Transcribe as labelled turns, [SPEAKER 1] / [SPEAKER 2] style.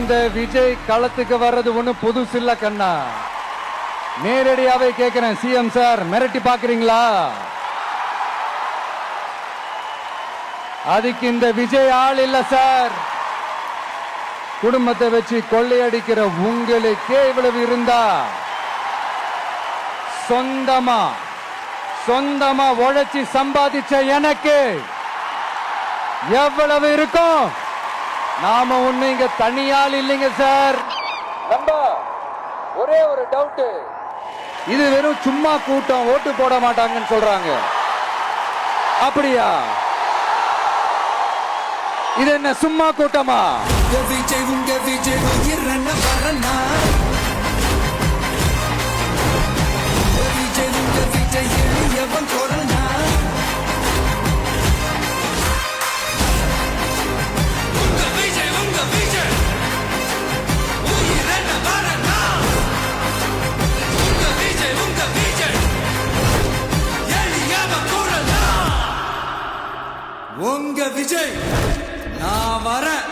[SPEAKER 1] இந்த விஜய் களத்துக்கு வர்றது ஒண்ணு புதுசு இல்ல கண்ணா. நேரடியாவே கேக்குறேன், சிஎம் சார் மிரட்டி பாக்குறீங்களா? அதுக்கு இந்த விஜய் ஆள் இல்ல சார். குடும்பத்தை வச்சு கொள்ளையடிக்கிற உங்களுக்கே இவ்வளவு இருந்தா, சொந்தமா உழைச்சி சம்பாதிச்ச எனக்கு எவ்வளவு இருக்கும்? நாம ஒண்ணு இங்க தனியால் இல்லைங்க சார். ஒரே ஒரு டவுட், இது வெறும் சும்மா கூட்டம், ஓட்டு போட மாட்டாங்கன்னு சொல்றாங்க. அப்படியா? இது என்ன சும்மா கூட்டமா?
[SPEAKER 2] விஜய் உங்க விஜய் உயிரன வரனா, விஜய் உங்க விஜய் எளியவன் கொரனா, உங்க விஜய் உயிரன வரனா, உங்க விஜய் எளியவன் கொரனா, உங்க விஜய் நான் வரேன்.